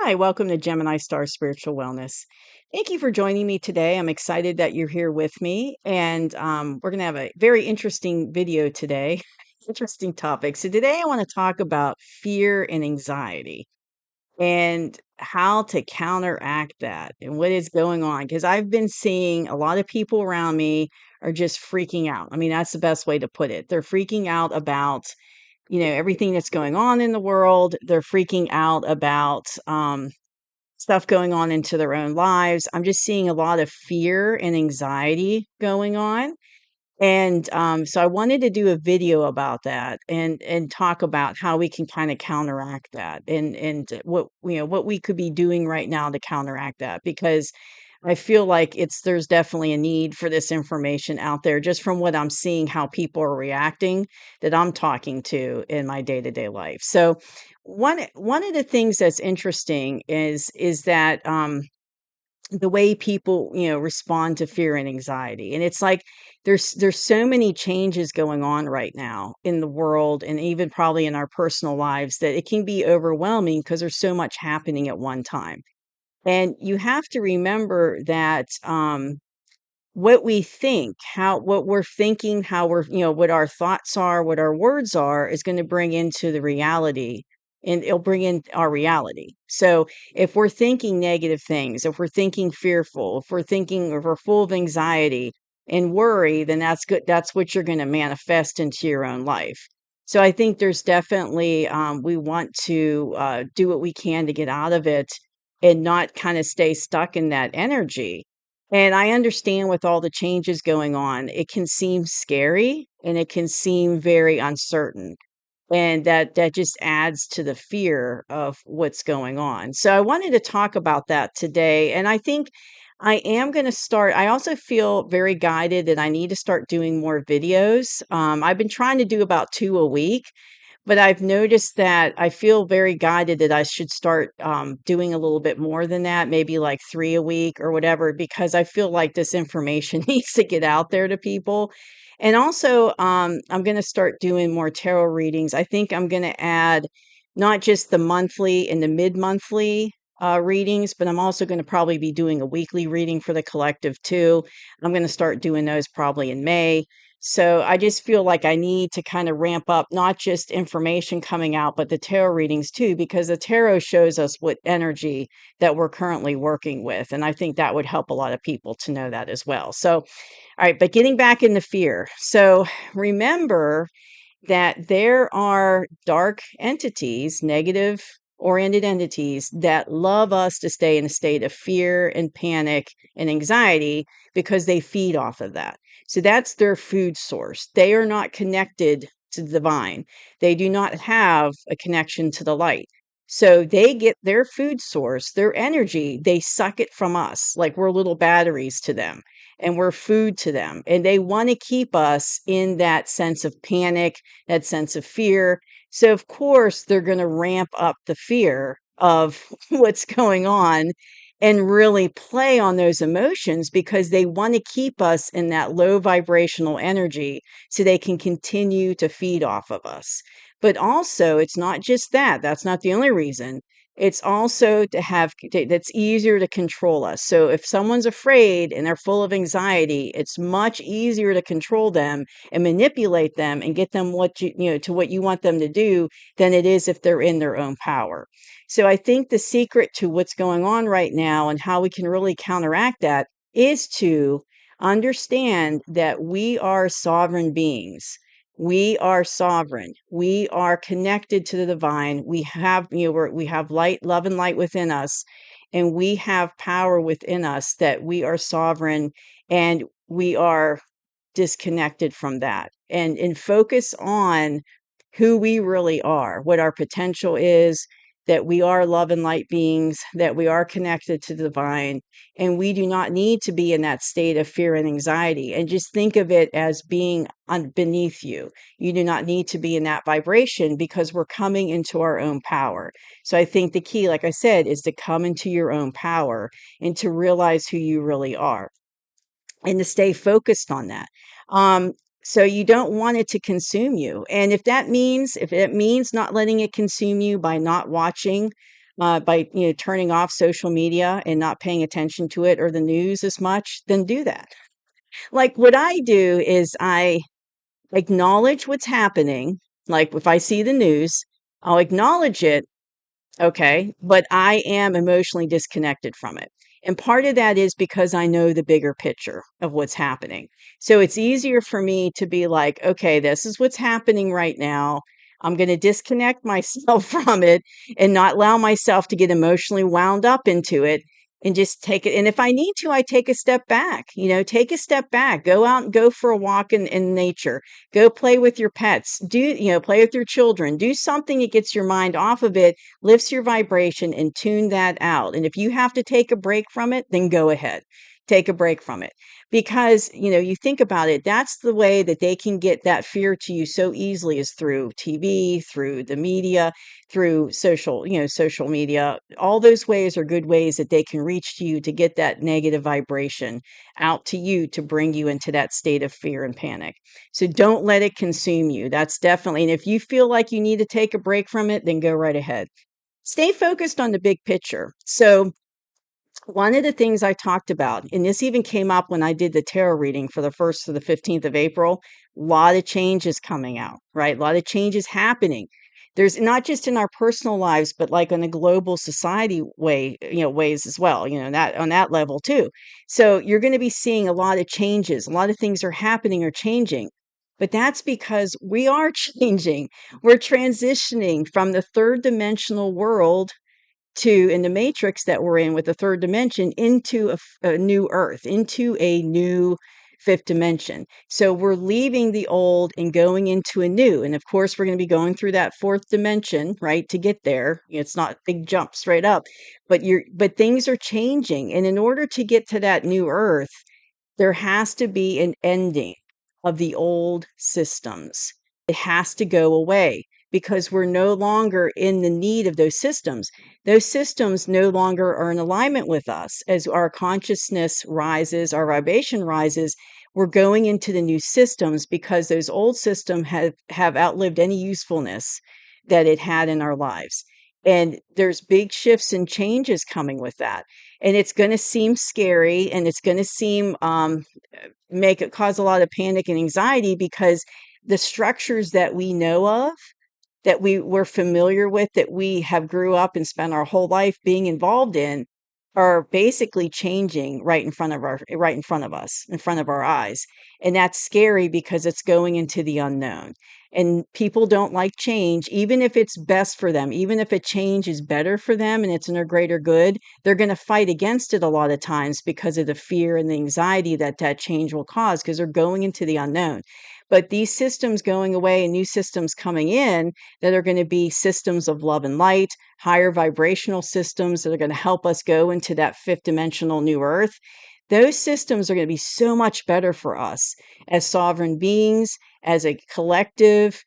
Hi, welcome to Gemini Star Spiritual Wellness. Thank you for joining me today. I'm excited that you're here with me, and we're going to have a very interesting video today. Interesting topic. So, today I want to talk about fear and anxiety and how to counteract that and what is going on. Because I've been seeing a lot of people around me are just freaking out. I mean, that's the best way to put it. They're freaking out about everything that's going on in the world. They're freaking out about stuff going on into their own lives. I'm just seeing a lot of fear and anxiety going on. And so I wanted to do a video about that and talk about how we can kind of counteract that and what what we could be doing right now to counteract that, because I feel like there's definitely a need for this information out there, just from what I'm seeing, how people are reacting that I'm talking to in my day-to-day life. So one of the things that's interesting is that the way people, respond to fear and anxiety. And it's like there's so many changes going on right now in the world, and even probably in our personal lives, that it can be overwhelming because there's so much happening at one time. And you have to remember that what we think, what we're thinking, how we're, what our thoughts are, what our words are, is going to bring into the reality, and it'll bring in our reality. So if we're thinking negative things, if we're thinking fearful, if we're full of anxiety and worry, then that's good. That's what you're going to manifest into your own life. So I think there's definitely, we want to do what we can to get out of it and not kind of stay stuck in that energy. And I understand, with all the changes going on, it can seem scary and it can seem very uncertain. And that just adds to the fear of what's going on. So I wanted to talk about that today. And I think I am going to start. I also feel very guided that I need to start doing more videos. I've been trying to do about two a week, but I've noticed that I feel very guided that I should start doing a little bit more than that, maybe like three a week or whatever, because I feel like this information needs to get out there to people. And also, I'm going to start doing more tarot readings. I think I'm going to add not just the monthly and the mid monthly readings, but I'm also going to probably be doing a weekly reading for the collective too. I'm going to start doing those probably in May. So I just feel like I need to kind of ramp up not just information coming out, but the tarot readings too, because the tarot shows us what energy that we're currently working with. And I think that would help a lot of people to know that as well. So, all right, but getting back into fear. So remember that there are dark entities, negative oriented entities, that love us to stay in a state of fear and panic and anxiety, because they feed off of that. So that's their food source. They are not connected to the divine. They do not have a connection to the light. So they get their food source, their energy, they suck it from us like we're little batteries to them, and we're food to them. And they want to keep us in that sense of panic, that sense of fear. So, of course, they're going to ramp up the fear of what's going on and really play on those emotions, because they want to keep us in that low vibrational energy so they can continue to feed off of us. But also, it's not just that. That's not the only reason. It's also to have that's easier to control us. So if someone's afraid and they're full of anxiety, it's much easier to control them and manipulate them and get them to what you want them to do, than it is if they're in their own power. So I think the secret to what's going on right now and how we can really counteract that is to understand that we are sovereign beings. We are sovereign. We are connected to the divine. We have, we have light, love, and light within us, and we have power within us, that we are sovereign, and we are disconnected from that, and focus on who we really are, what our potential is, that we are love and light beings, that we are connected to the divine, and we do not need to be in that state of fear and anxiety. And just think of it as being beneath you. You do not need to be in that vibration, because we're coming into our own power. So I think the key, like I said, is to come into your own power and to realize who you really are, and to stay focused on that. Um, so you don't want it to consume you. And if it means not letting it consume you by not watching by turning off social media and not paying attention to it or the news as much, then do that. Like what I do is I acknowledge what's happening. Like if I see the news, I'll acknowledge it. Okay. But I am emotionally disconnected from it. And part of that is because I know the bigger picture of what's happening. So it's easier for me to be like, okay, this is what's happening right now. I'm going to disconnect myself from it and not allow myself to get emotionally wound up into it and just take it. And if I need to, I take a step back, take a step back, go out and go for a walk in nature, go play with your pets, play with your children, do something that gets your mind off of it, lifts your vibration, and tune that out. And if you have to take a break from it, then go ahead. Take a break from it. Because, you think about it, that's the way that they can get that fear to you so easily is through TV, through the media, through social media. All those ways are good ways that they can reach to you to get that negative vibration out to you to bring you into that state of fear and panic. So don't let it consume you. That's definitely, and if you feel like you need to take a break from it, then go right ahead. Stay focused on the big picture. So, one of the things I talked about, and this even came up when I did the tarot reading for the 1st to the 15th of April, a lot of changes coming out, right? A lot of changes happening. There's not just in our personal lives, but like on a global society ways as well, that on that level too. So you're going to be seeing a lot of changes. A lot of things are happening or changing. But that's because we are changing. We're transitioning from the third dimensional world to in the matrix that we're in with the third dimension into a new earth, into a new fifth dimension. So we're leaving the old and going into a new. And of course, we're going to be going through that fourth dimension, right, to get there. It's not big jump straight up, but things are changing. And in order to get to that new earth, there has to be an ending of the old systems. It has to go away because we're no longer in the need of those systems. Those systems no longer are in alignment with us. As our consciousness rises, our vibration rises, we're going into the new systems because those old systems have outlived any usefulness that it had in our lives. And there's big shifts and changes coming with that. And it's going to seem scary and it's going to seem make it cause a lot of panic and anxiety because the structures that we know of, that we were familiar with, that we have grew up and spent our whole life being involved in, are basically changing right in front of us, in front of our eyes. And that's scary because it's going into the unknown. And people don't like change, even if it's best for them, even if a change is better for them and it's in their greater good, they're going to fight against it a lot of times because of the fear and the anxiety that that change will cause because they're going into the unknown. But these systems going away and new systems coming in that are going to be systems of love and light, higher vibrational systems that are going to help us go into that fifth dimensional new earth. Those systems are going to be so much better for us as sovereign beings, as a collective.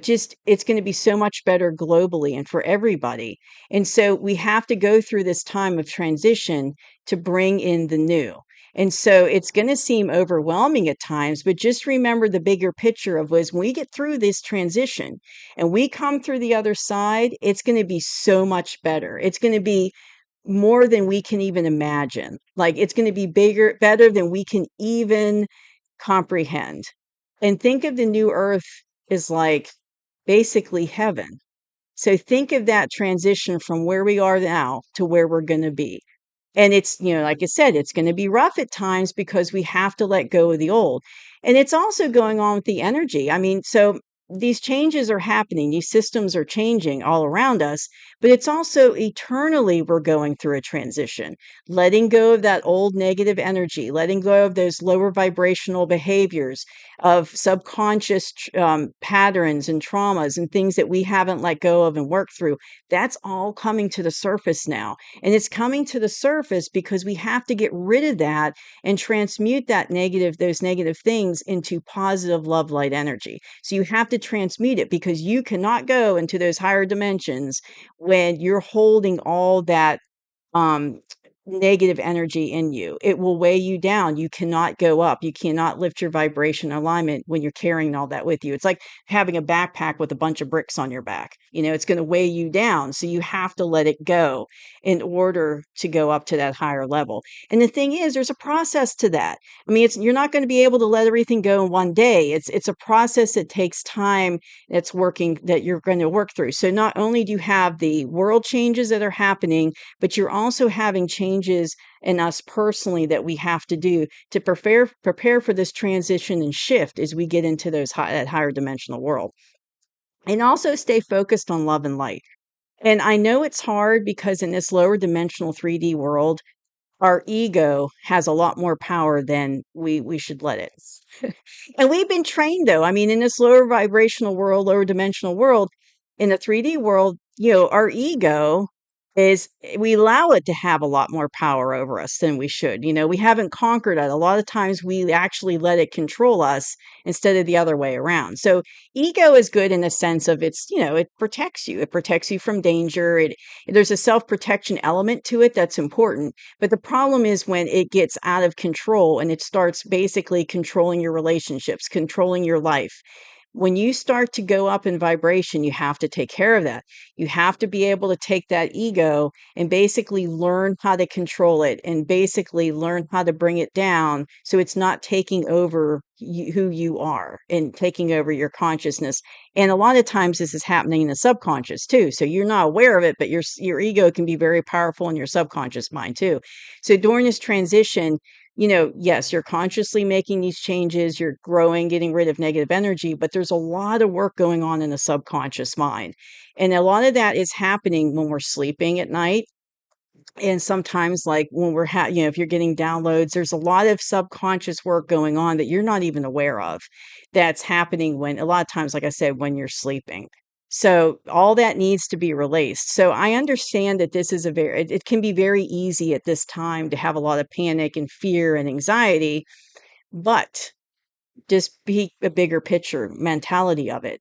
Just it's going to be so much better globally and for everybody. And so we have to go through this time of transition to bring in the new. And so it's going to seem overwhelming at times, but just remember the bigger picture of was when we get through this transition and we come through the other side, it's going to be so much better. It's going to be more than we can even imagine. Like it's going to be bigger, better than we can even comprehend. And think of the new earth as like basically heaven. So think of that transition from where we are now to where we're going to be. And it's, like I said, it's going to be rough at times because we have to let go of the old. And it's also going on with the energy. I mean, so these changes are happening, these systems are changing all around us, but it's also eternally we're going through a transition, letting go of that old negative energy, letting go of those lower vibrational behaviors of subconscious patterns and traumas and things that we haven't let go of and worked through. That's all coming to the surface now. And it's coming to the surface because we have to get rid of that and transmute those negative things into positive love light energy. So you have to transmute it because you cannot go into those higher dimensions when you're holding all that um negative energy in you. It will weigh you down. You cannot go up. You cannot lift your vibration alignment when you're carrying all that with you. It's like having a backpack with a bunch of bricks on your back. It's going to weigh you down. So you have to let it go in order to go up to that higher level. And the thing is, there's a process to that. I mean, you're not going to be able to let everything go in one day. It's a process that takes time that's working that you're going to work through. So not only do you have the world changes that are happening, but you're also having changes in us personally that we have to do to prepare for this transition and shift as we get into that higher dimensional world. And also stay focused on love and light. And I know it's hard because in this lower dimensional 3D world, our ego has a lot more power than we should let it. And we've been trained though. I mean, in this lower vibrational world, lower dimensional world, in the 3D world, our ego we allow it to have a lot more power over us than we should. We haven't conquered it. A lot of times we actually let it control us instead of the other way around. So ego is good in the sense of it protects you. It protects you from danger. There's a self-protection element to it that's important. But the problem is when it gets out of control and it starts basically controlling your relationships, controlling your life. When you start to go up in vibration, you have to take care of that. You have to be able to take that ego and basically learn how to control it and basically learn how to bring it down so it's not taking over who you are and taking over your consciousness. And a lot of times this is happening in the subconscious too. So you're not aware of it, but your ego can be very powerful in your subconscious mind too. So during this transition, yes, you're consciously making these changes, you're growing, getting rid of negative energy, but there's a lot of work going on in the subconscious mind. And a lot of that is happening when we're sleeping at night. And sometimes, like when if you're getting downloads, there's a lot of subconscious work going on that you're not even aware of that's happening a lot of times, like I said, when you're sleeping. So all that needs to be released. So I understand that this is it can be very easy at this time to have a lot of panic and fear and anxiety, but just be a bigger picture mentality of it.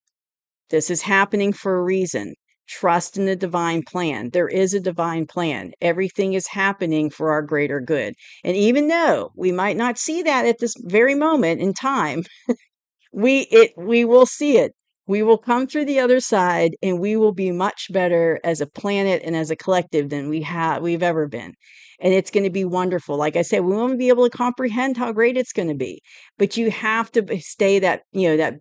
This is happening for a reason. Trust in the divine plan. There is a divine plan. Everything is happening for our greater good. And even though we might not see that at this very moment in time, we will see it. We will come through the other side and we will be much better as a planet and as a collective than we've ever been. And it's going to be wonderful. Like I said, we won't be able to comprehend how great it's going to be. But you have to stay that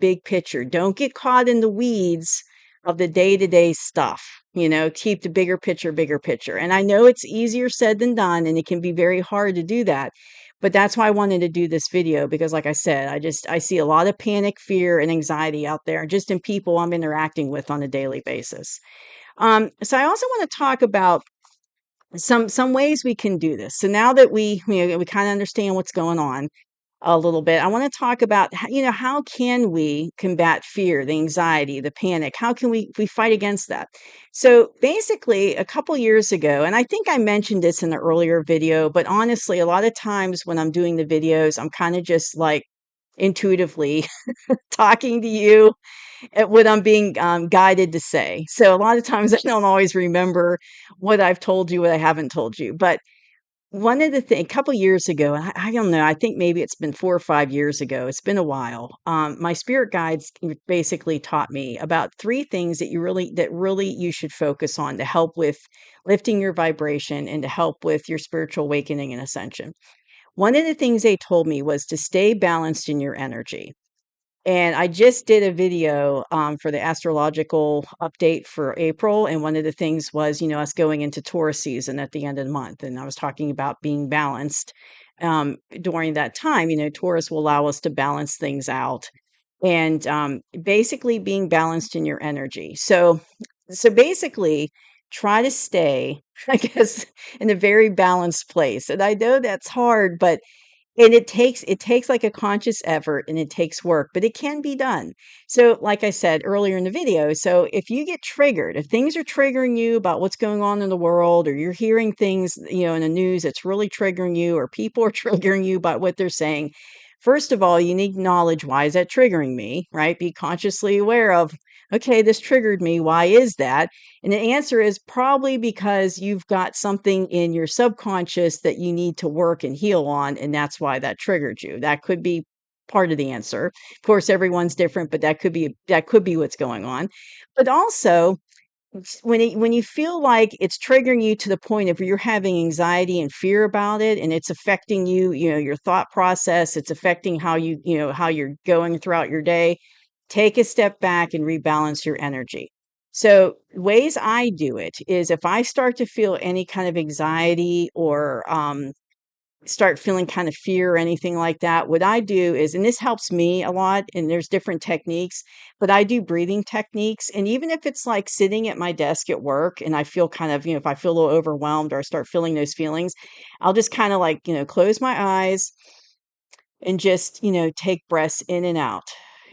big picture. Don't get caught in the weeds of the day-to-day stuff. Keep the bigger picture, bigger picture. And I know it's easier said than done, and it can be very hard to do that. But that's why I wanted to do this video because, like I said, I see a lot of panic, fear, and anxiety out there just in people I'm interacting with on a daily basis. So I also want to talk about some ways we can do this. So now that we kind of understand what's going on a little bit, I want to talk about how can we combat fear, the anxiety, the panic? How can we fight against that? So basically, a couple years ago, and I think I mentioned this in the earlier video, but honestly, a lot of times when I'm doing the videos, I'm kind of just like intuitively talking to you at what I'm being guided to say. So a lot of times I don't always remember what I've told you, what I haven't told you. But one of the things, a couple years ago, I don't know, I think maybe it's been 4 or 5 years ago. It's been a while. My spirit guides basically taught me about 3 things that really you should focus on to help with lifting your vibration and to help with your spiritual awakening and ascension. One of the things they told me was to stay balanced in your energy. And I just did a video for the astrological update for April. And one of the things was, us going into Taurus season at the end of the month. And I was talking about being balanced during that time. Taurus will allow us to balance things out and basically being balanced in your energy. So basically, try to stay, I guess, in a very balanced place. And I know that's hard, but it takes like a conscious effort and it takes work, but it can be done. So like I said earlier in the video, so if you get triggered, if things are triggering you about what's going on in the world, or you're hearing things, in the news that's really triggering you, or people are triggering you about what they're saying, First of all, you need knowledge. Why is that triggering me, right? Be consciously aware of, okay, this triggered me. Why is that? And the answer is probably because you've got something in your subconscious that you need to work and heal on, and that's why that triggered you. That could be part of the answer. Of course, everyone's different, but that could be what's going on. But also, when you feel like it's triggering you to the point of you're having anxiety and fear about it, and it's affecting you, your thought process, it's affecting how you're going throughout your day, take a step back and rebalance your energy. So ways I do it is, if I start to feel any kind of anxiety or start feeling kind of fear or anything like that, what I do is, and this helps me a lot, and there's different techniques, but I do breathing techniques. And even if it's like sitting at my desk at work and I feel kind of, if I feel a little overwhelmed or I start feeling those feelings, I'll just kind of like, close my eyes and just, take breaths in and out.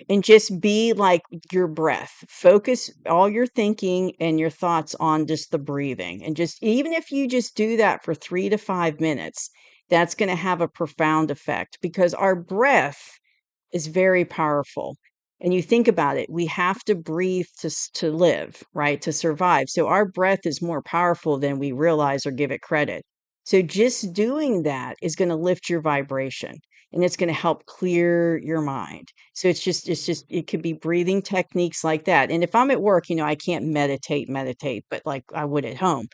And just be like your breath. Focus all your thinking and your thoughts on just the breathing. And just, even if you just do that for 3 to 5 minutes, that's going to have a profound effect, because our breath is very powerful. And you think about it, we have to breathe to live, right? To survive. So our breath is more powerful than we realize or give it credit. So just doing that is going to lift your vibration, and it's going to help clear your mind. So it could be breathing techniques like that. And if I'm at work, I can't meditate, but like I would at home.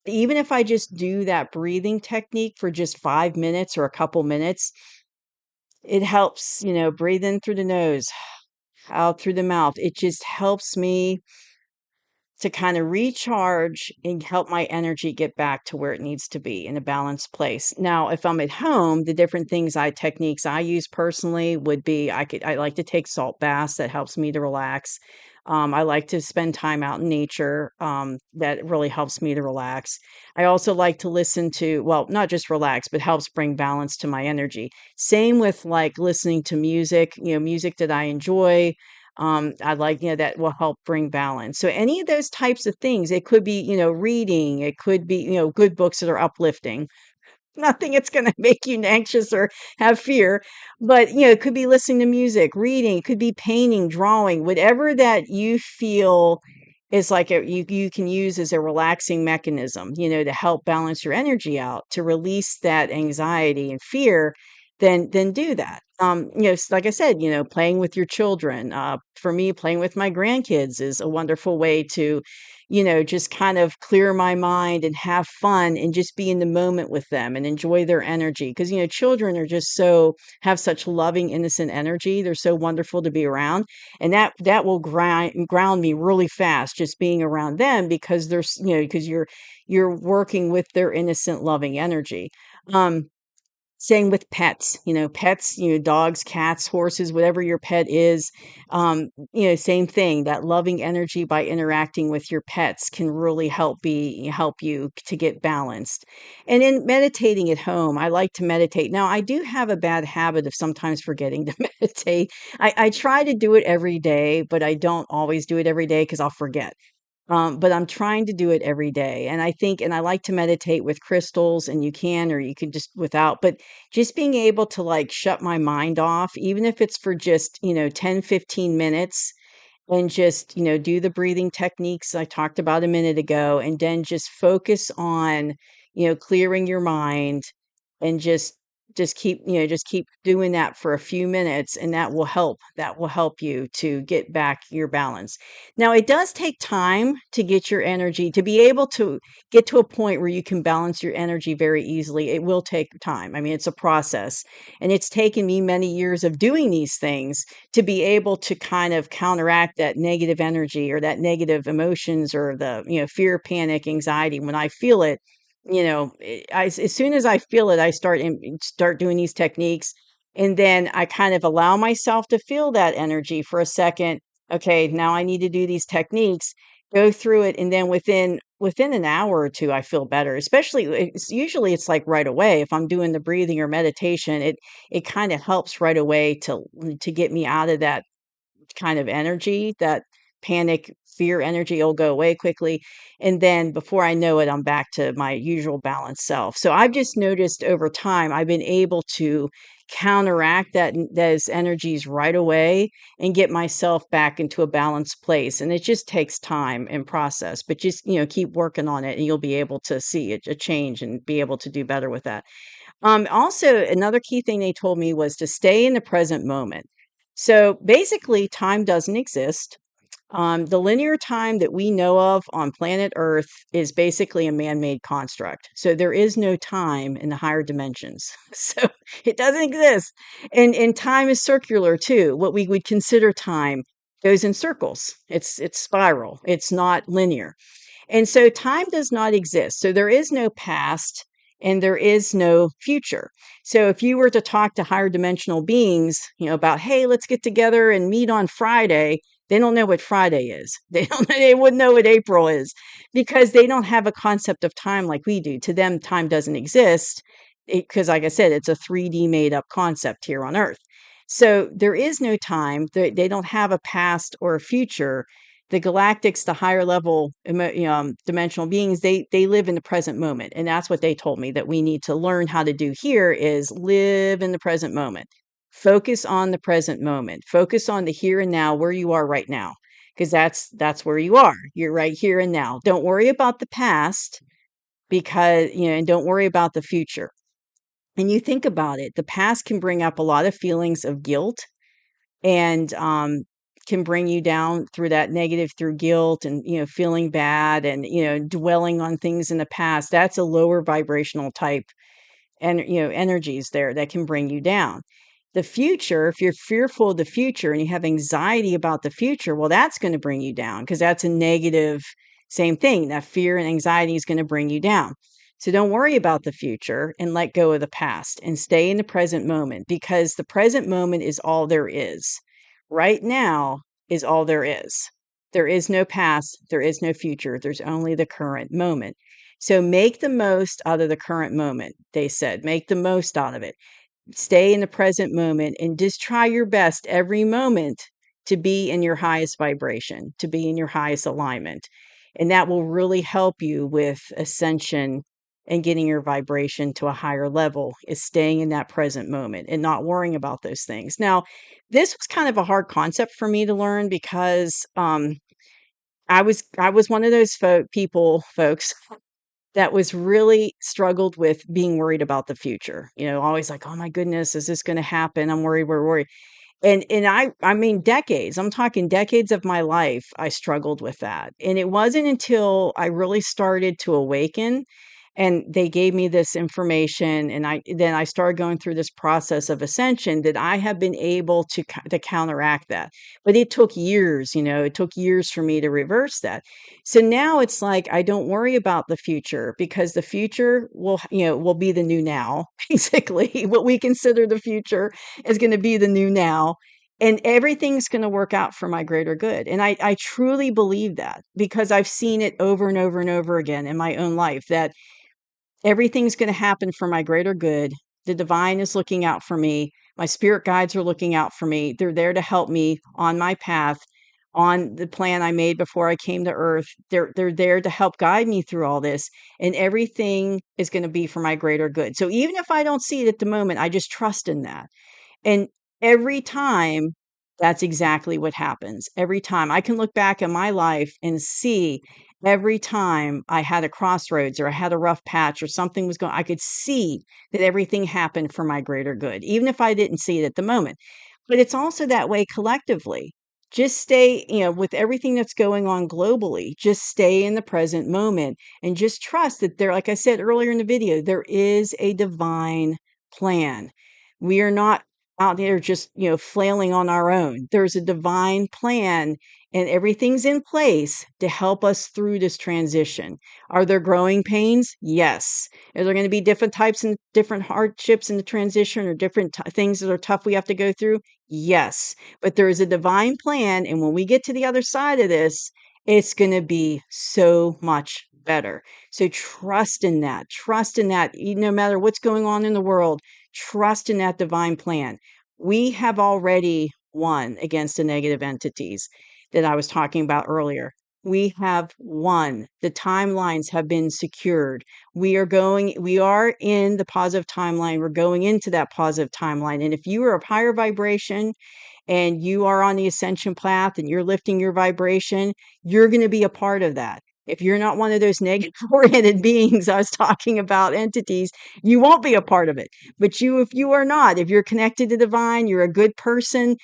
Even if I just do that breathing technique for just 5 minutes or a couple minutes, it helps, breathe in through the nose, out through the mouth. It just helps me to kind of recharge and help my energy get back to where it needs to be, in a balanced place. Now, if I'm at home, the different techniques I use personally would be, I like to take salt baths. That helps me to relax. I like to spend time out in nature. That really helps me to relax. I also like to listen to, well, not just relax, but helps bring balance to my energy. Same with like listening to music, music that I enjoy. I like, that will help bring balance. So any of those types of things, it could be, reading, it could be, good books that are uplifting. Nothing it's going to make you anxious or have fear, but it could be listening to music, reading, it could be painting, drawing, whatever that you feel is like you can use as a relaxing mechanism, to help balance your energy out, to release that anxiety and fear. Then do that. Like I said, playing with your children. For me, playing with my grandkids is a wonderful way to, just kind of clear my mind and have fun and just be in the moment with them and enjoy their energy. Because, children are just have such loving, innocent energy. They're so wonderful to be around. And that will ground me really fast, just being around them, because because you're working with their innocent, loving energy. Um, Same with pets, pets, dogs, cats, horses, whatever your pet is, same thing. That loving energy by interacting with your pets can really help you to get balanced. And in meditating at home, I like to meditate. Now, I do have a bad habit of sometimes forgetting to meditate. I try to do it every day, but I don't always do it every day because I'll forget. But I'm trying to do it every day. And I like to meditate with crystals, and you can, or you can just without, but just being able to like shut my mind off, even if it's for just, 10, 15 minutes, and just, do the breathing techniques I talked about a minute ago, and then just focus on, clearing your mind, and just keep doing that for a few minutes, and that will help you to get back your balance. Now, it does take time to get your energy to be able to get to a point where you can balance your energy very easily. It will take time. I mean, it's a process, and it's taken me many years of doing these things to be able to kind of counteract that negative energy or that negative emotions, or the, fear, panic, anxiety. When I feel it, as soon as I feel it, I start doing these techniques, and then I kind of allow myself to feel that energy for a second. Okay, now I need to do these techniques, go through it, and then within an hour or two, I feel better. Especially, it's like right away. If I'm doing the breathing or meditation, it kind of helps right away to get me out of that kind of energy, panic, fear energy will go away quickly. And then before I know it, I'm back to my usual balanced self. So I've just noticed over time, I've been able to counteract those energies right away and get myself back into a balanced place. And it just takes time and process, but just, keep working on it and you'll be able to see a change and be able to do better with that. Also, another key thing they told me was to stay in the present moment. So basically, time doesn't exist. The linear time that we know of on planet Earth is basically a man made construct. So there is no time in the higher dimensions. So it doesn't exist. And time is circular too. What we would consider time goes in circles. It's spiral. It's not linear. And so time does not exist. So there is no past and there is no future. So if you were to talk to higher dimensional beings, about, hey, let's get together and meet on Friday, they don't know what Friday is. They wouldn't know what April is because they don't have a concept of time like we do. To them, time doesn't exist because, like I said, it's a 3D made up concept here on Earth. So there is no time. They don't have a past or a future. The galactics, the higher level dimensional beings, they live in the present moment. And that's what they told me that we need to learn how to do here is live in the present moment. Focus on the present moment. Focus on the here and now, where you are right now, because that's where you are. You're right here and now. Don't worry about the past because, and don't worry about the future. And you think about it, the past can bring up a lot of feelings of guilt and can bring you down through that negative through guilt and feeling bad and dwelling on things in the past. That's a lower vibrational type and energies there that can bring you down. The future, if you're fearful of the future and you have anxiety about the future, well, that's going to bring you down because that's a negative. Same thing, that fear and anxiety is going to bring you down. So don't worry about the future and let go of the past and stay in the present moment because the present moment is all there is. Right now is all there is. There is no past, there is no future, there's only the current moment. So make the most out of the current moment, they said. Make the most out of it. Stay in the present moment and just try your best every moment to be in your highest vibration, to be in your highest alignment. And that will really help you with ascension and getting your vibration to a higher level is staying in that present moment and not worrying about those things. Now, this was kind of a hard concept for me to learn because I was one of those folks that was really struggled with being worried about the future. Always like, oh my goodness, is this going to happen? I'm worried. We're worried. And I mean, decades. I'm talking decades of my life. I struggled with that, and it wasn't until I really started to awaken and they gave me this information and I started going through this process of ascension that I have been able to counteract that. But it took years, it took years for me to reverse that. So now it's like I don't worry about the future because the future will be the new now. Basically, what we consider the future is going to be the new now. And everything's going to work out for my greater good. And I truly believe that because I've seen it over and over and over again in my own life that everything's going to happen for my greater good. The divine is looking out for me. My spirit guides are looking out for me. They're there to help me on my path, on the plan I made before I came to earth. They're there to help guide me through all this, and everything is going to be for my greater good. So even if I don't see it at the moment, I just trust in that. And every time, that's exactly what happens. Every time I can look back at my life and see every time I had a crossroads or I had a rough patch or something was going, I could see that everything happened for my greater good, even if I didn't see it at the moment. But it's also that way collectively. Just stay, with everything that's going on globally, just stay in the present moment and just trust that there, like I said earlier in the video, there is a divine plan. We are not out there just, flailing on our own. There's a divine plan and everything's in place to help us through this transition. Are there growing pains? Yes. Are there going to be different types and different hardships in the transition or different things that are tough we have to go through? Yes. But there is a divine plan. And when we get to the other side of this, it's going to be so much better. So trust in that. Trust in that. No matter what's going on in the world, trust in that divine plan. We have already won against the negative entities. that I was talking about earlier. We have won. The timelines have been secured. We are in the positive timeline. We're going into that positive timeline. And if you are of higher vibration and you are on the ascension path and you're lifting your vibration, you're going to be a part of that. If you're not one of those negative oriented beings I was talking about, entities, you won't be a part of it. But if you are not, if you're connected to divine, you're a good person,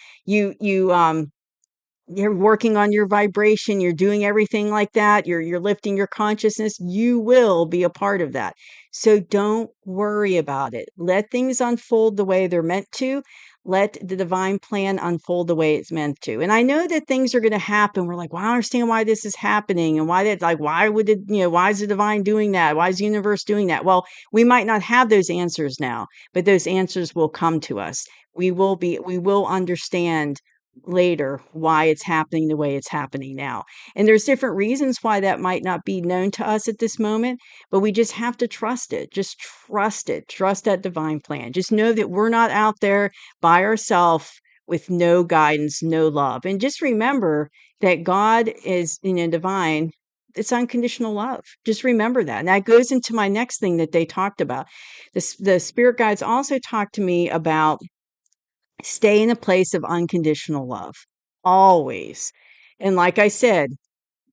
you're working on your vibration, you're doing everything like that, you're lifting your consciousness, you will be a part of that. So don't worry about it. Let things unfold the way they're meant to. Let the divine plan unfold the way it's meant to. And I know that things are going to happen. We're like, well, I don't understand why this is happening and why is the divine doing that? Why is the universe doing that? Well, we might not have those answers now, but those answers will come to us. We will understand later why it's happening the way it's happening now. And there's different reasons why that might not be known to us at this moment, but we just have to trust it. Just trust it. Trust that divine plan. Just know that we're not out there by ourselves with no guidance, no love. And just remember that God is divine. It's unconditional love. Just remember that. And that goes into my next thing that they talked about. The spirit guides also talked to me about stay in a place of unconditional love, always. And like I said,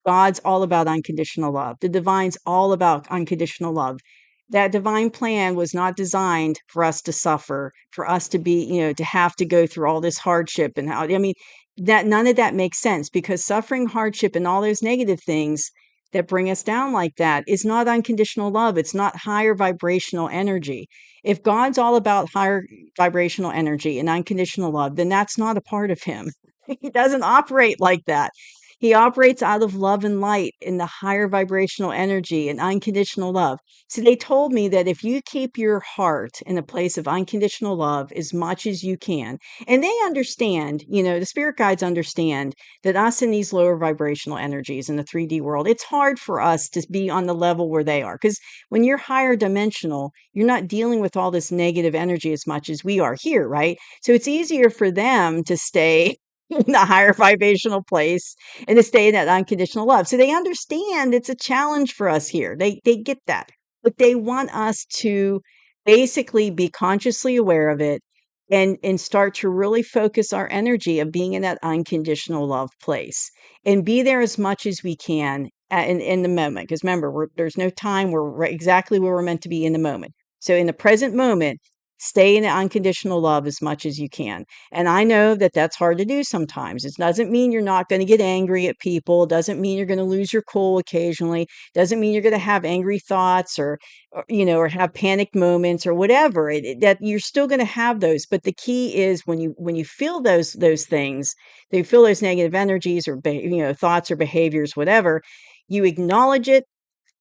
God's all about unconditional love. The divine's all about unconditional love. That divine plan was not designed for us to suffer, for us to be, to have to go through all this hardship and that none of that makes sense, because suffering, hardship, and all those negative things that bring us down like that is not unconditional love. It's not higher vibrational energy. If God's all about higher vibrational energy and unconditional love, then that's not a part of him. He doesn't operate like that. He operates out of love and light in the higher vibrational energy and unconditional love. So they told me that if you keep your heart in a place of unconditional love as much as you can, and they understand, the spirit guides understand that us in these lower vibrational energies in the 3D world, it's hard for us to be on the level where they are. Because when you're higher dimensional, you're not dealing with all this negative energy as much as we are here, right? So it's easier for them to stay in the higher vibrational place and to stay in that unconditional love. So they understand it's a challenge for us here. They get that. But they want us to basically be consciously aware of it and start to really focus our energy of being in that unconditional love place and be there as much as we can in the moment. Because remember, there's no time. We're exactly where we're meant to be in the moment. So in the present moment, stay in unconditional love as much as you can. And I know that that's hard to do sometimes. It doesn't mean you're not going to get angry at people. It doesn't mean you're going to lose your cool occasionally. It doesn't mean you're going to have angry thoughts or have panic moments or whatever. That you're still going to have those. But the key is when you feel those things, they feel those negative energies or thoughts or behaviors, whatever. You acknowledge it,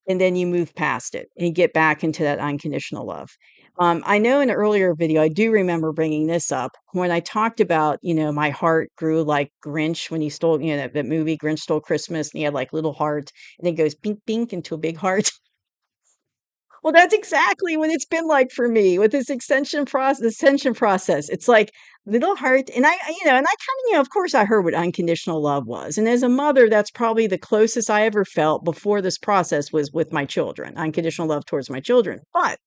and then you move past it and get back into that unconditional love. I know in an earlier video, I do remember bringing this up when I talked about, my heart grew like Grinch when he stole, that movie Grinch Stole Christmas, and he had like little heart and it goes pink, pink into a big heart. Well, that's exactly what it's been like for me with this ascension process. It's like little heart, and and I kind of, of course, I heard what unconditional love was, and as a mother, that's probably the closest I ever felt before this process was with my children, unconditional love towards my children. But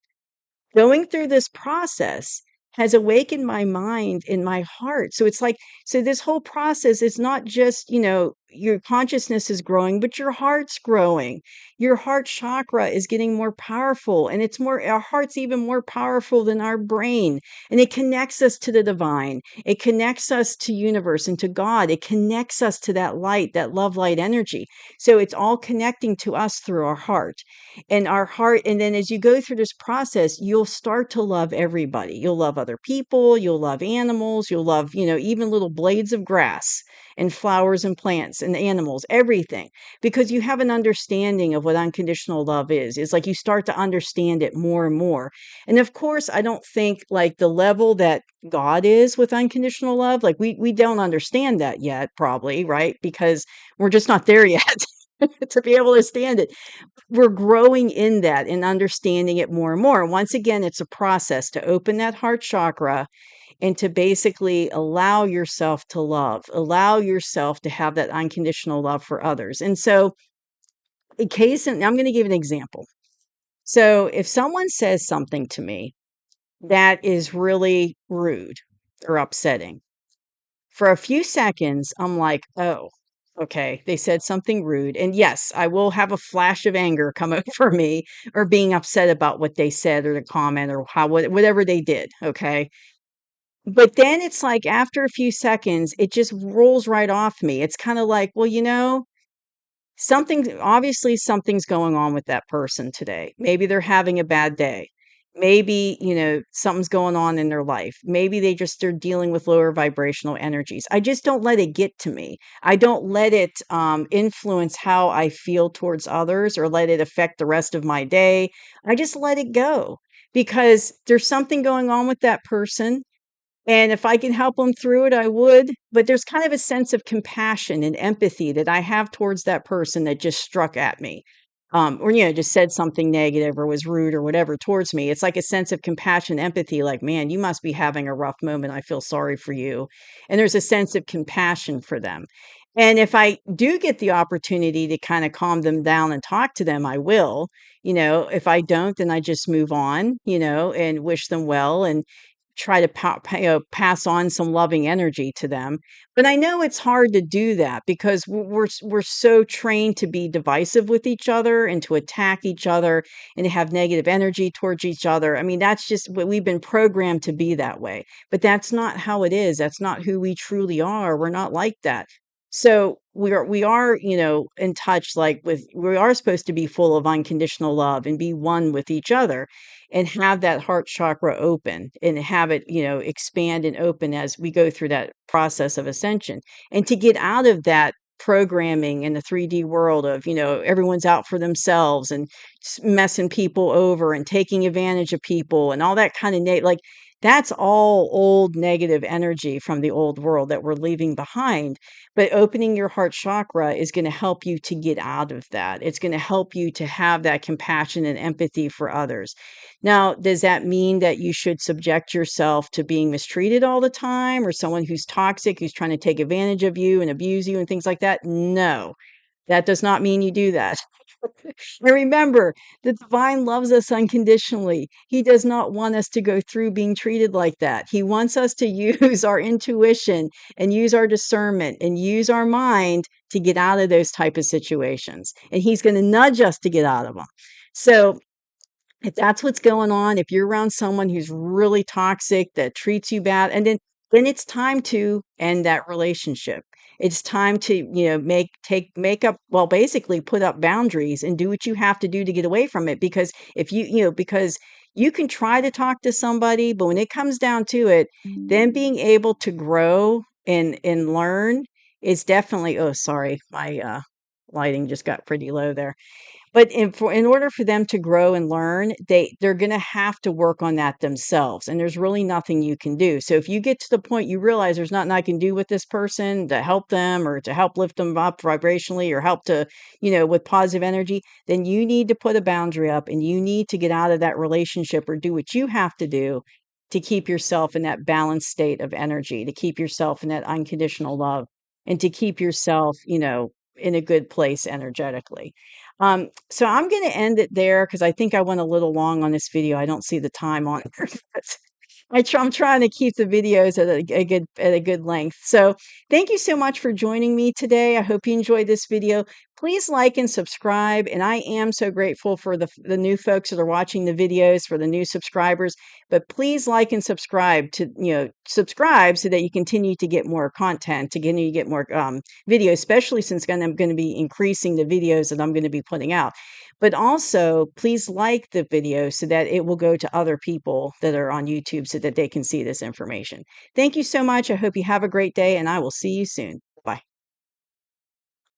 going through this process has awakened my mind and my heart. So it's like, so this whole process is not just, your consciousness is growing, but your heart's growing. Your heart chakra is getting more powerful, and our heart's even more powerful than our brain. And it connects us to the divine. It connects us to universe and to God. It connects us to that light, that love light energy. So it's all connecting to us through our heart and our heart. And then as you go through this process, you'll start to love everybody. You'll love other people. You'll love animals. You'll love, even little blades of grass and flowers and plants and animals, everything, because you have an understanding of what unconditional love is. It's like you start to understand it more and more. And of course, I don't think like the level that God is with unconditional love, like we don't understand that yet, probably, right? Because we're just not there yet. To be able to stand it, we're growing in that and understanding it more and more. And once again, it's a process to open that heart chakra and to basically allow yourself to love, allow yourself to have that unconditional love for others. And so, I'm going to give an example. So, if someone says something to me that is really rude or upsetting, for a few seconds, I'm like, oh, okay, they said something rude. And yes, I will have a flash of anger come over me or being upset about what they said or the comment or whatever they did. Okay. But then it's like after a few seconds, it just rolls right off me. It's kind of like, well, something's going on with that person today. Maybe they're having a bad day. Maybe, something's going on in their life. Maybe they're dealing with lower vibrational energies. I just don't let it get to me. I don't let it influence how I feel towards others or let it affect the rest of my day. I just let it go because there's something going on with that person, and if I can help them through it, I would. But there's kind of a sense of compassion and empathy that I have towards that person that just struck at me. Or, just said something negative or was rude or whatever towards me. It's like a sense of compassion, empathy, like, man, you must be having a rough moment. I feel sorry for you. And there's a sense of compassion for them. And if I do get the opportunity to kind of calm them down and talk to them, I will. If I don't, then I just move on, and wish them well and try to pass on some loving energy to them. But I know it's hard to do that because we're so trained to be divisive with each other and to attack each other and to have negative energy towards each other. I mean, that's just what we've been programmed to be that way. But that's not how it is. That's not who we truly are. We're not like that. So we are, in touch, like, we are supposed to be full of unconditional love and be one with each other and have that heart chakra open and have it, expand and open as we go through that process of ascension. And to get out of that programming in the 3D world of, everyone's out for themselves and messing people over and taking advantage of people and all that kind of like that's all old negative energy from the old world that we're leaving behind. But opening your heart chakra is going to help you to get out of that. It's going to help you to have that compassion and empathy for others. Now, does that mean that you should subject yourself to being mistreated all the time or someone who's toxic, who's trying to take advantage of you and abuse you and things like that? No, that does not mean you do that. And remember, the divine loves us unconditionally. He does not want us to go through being treated like that. He wants us to use our intuition and use our discernment and use our mind to get out of those type of situations. And he's going to nudge us to get out of them. So if that's what's going on, if you're around someone who's really toxic, that treats you bad, and then it's time to end that relationship. It's time to, basically put up boundaries and do what you have to do to get away from it. Because because you can try to talk to somebody, but when it comes down to it, then being able to grow and learn is definitely, oh, sorry, my lighting just got pretty low there. But in order for them to grow and learn, they're gonna have to work on that themselves, and there's really nothing you can do. So if you get to the point you realize there's nothing I can do with this person to help them or to help lift them up vibrationally or help to, with positive energy, then you need to put a boundary up and you need to get out of that relationship or do what you have to do to keep yourself in that balanced state of energy, to keep yourself in that unconditional love, and to keep yourself, in a good place energetically. So I'm going to end it there because I think I went a little long on this video. I don't see the time on it. I'm trying to keep the videos at a good length. So thank you so much for joining me today. I hope you enjoyed this video. Please like and subscribe. And I am so grateful for the new folks that are watching the videos, for the new subscribers. But please like and subscribe subscribe so that you continue to get more content, to continue to get more videos, especially since I'm going to be increasing the videos that I'm going to be putting out. But also, please like the video so that it will go to other people that are on YouTube so that they can see this information. Thank you so much. I hope you have a great day, and I will see you soon.